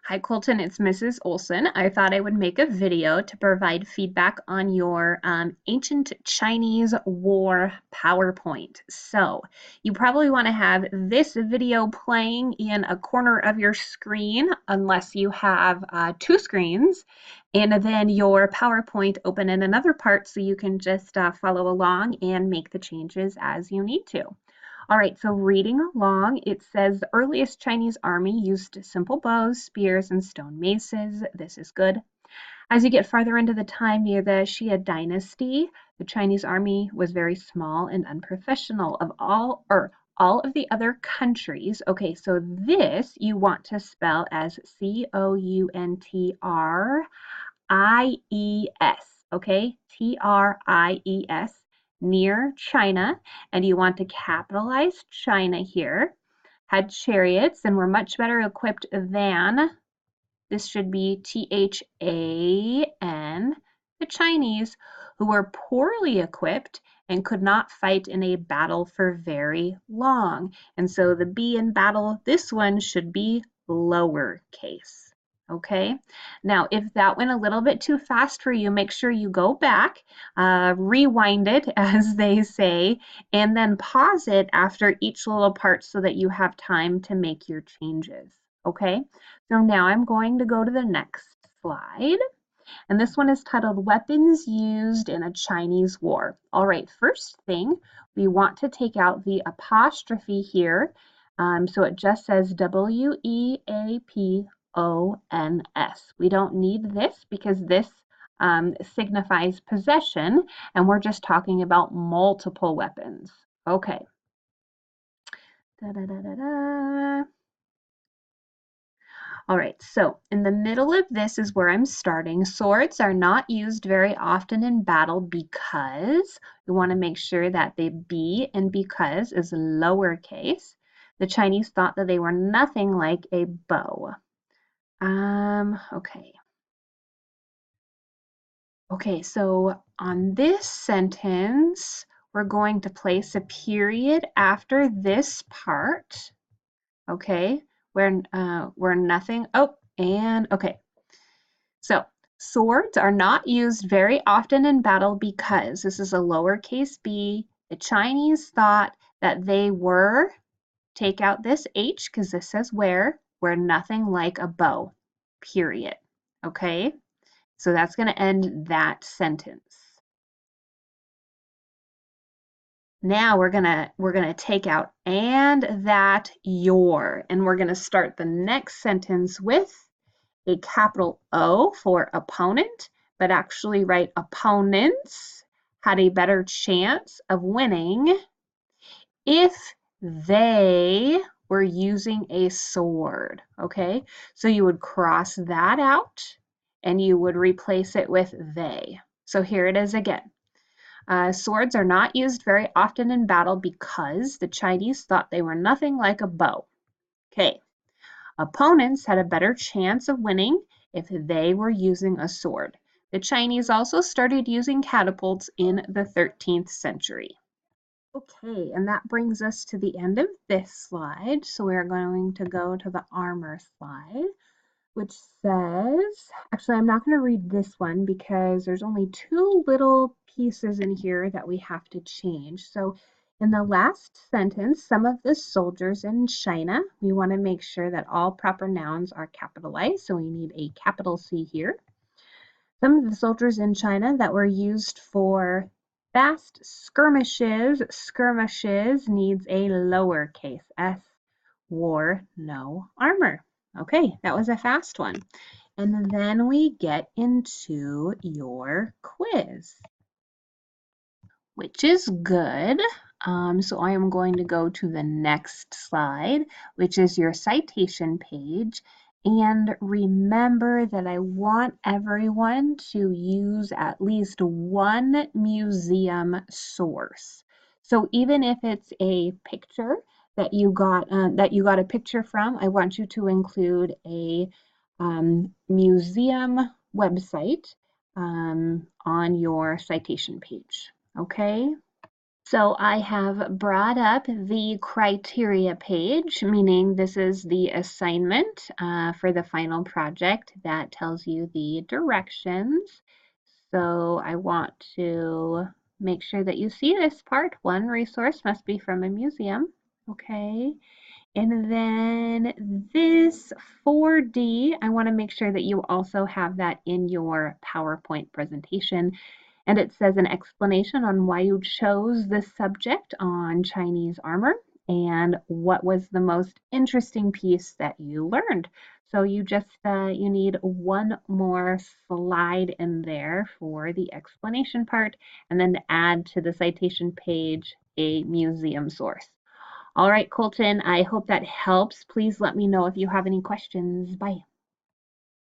Hi Colton, it's Mrs. Olson. I thought I would make a video to provide feedback on your Ancient Chinese War PowerPoint. So you probably want to have this video playing in a corner of your screen unless you have two screens, and then your PowerPoint open in another part so you can just follow along and make the changes as you need to. All right, so reading along, it says the earliest Chinese army used simple bows, spears, and stone maces. This is good. As you get farther into the time near the Xia dynasty, the Chinese army was very small and unprofessional of all of the other countries. Okay, so this you want to spell as Countriес, okay? Tries, near China, and you want to capitalize China here, had chariots and were much better equipped than, this should be Than, the Chinese, who were poorly equipped and could not fight in a battle for very long. And so the B in battle, this one should be lowercase. Okay, now if that went a little bit too fast for you, make sure you go back, rewind it, as they say, and then pause it after each little part so that you have time to make your changes. Okay, so now I'm going to go to the next slide. And this one is titled Weapons Used in a Chinese War. All right, first thing, we want to take out the apostrophe here. So it just says WEAPONS. We don't need this because this signifies possession, and we're just talking about multiple weapons. Okay. Da, da, da, da, da. All right, so in the middle of this is where I'm starting. Swords are not used very often in battle because we want to make sure that the B in because is lowercase. The Chinese thought that they were nothing like a bow. Okay. Okay, so on this sentence, we're going to place a period after this part. Okay, where nothing, okay. So swords are not used very often in battle because this is a lowercase b. The Chinese thought that they were, take out this H because this says were nothing like a bow, period. Okay, so that's going to end that sentence. Now we're gonna take out and that your, and we're gonna start the next sentence with a capital O for opponent, but actually write opponents had a better chance of winning if they were using a sword. Okay, so you would cross that out and you would replace it with they. So here it is again. Swords are not used very often in battle because the Chinese thought they were nothing like a bow. Okay. Opponents had a better chance of winning if they were using a sword. The Chinese also started using catapults in the 13th century. Okay, and that brings us to the end of this slide. So we're going to go to the armor slide, which says, actually, I'm not going to read this one because there's only two little pieces in here that we have to change. So in the last sentence, some of the soldiers in China, we want to make sure that all proper nouns are capitalized. So we need a capital C here. Some of the soldiers in China that were used for fast skirmishes, needs a lowercase s, wore no armor. Okay, that was a fast one. And then we get into your quiz, which is good. So I am going to go to the next slide, which is your citation page. And remember that I want everyone to use at least one museum source. So even if it's a picture that you got a picture from, I want you to include a museum website on your citation page. Okay. So I have brought up the criteria page, meaning this is the assignment for the final project that tells you the directions. So I want to make sure that you see this part. One resource must be from a museum. Okay. And then this 4D, I want to make sure that you also have that in your PowerPoint presentation. And it says an explanation on why you chose this subject on Chinese armor and what was the most interesting piece that you learned. So you just you need one more slide in there for the explanation part, and then to add to the citation page a museum source. All right, Colton, I hope that helps. Please let me know if you have any questions. Bye.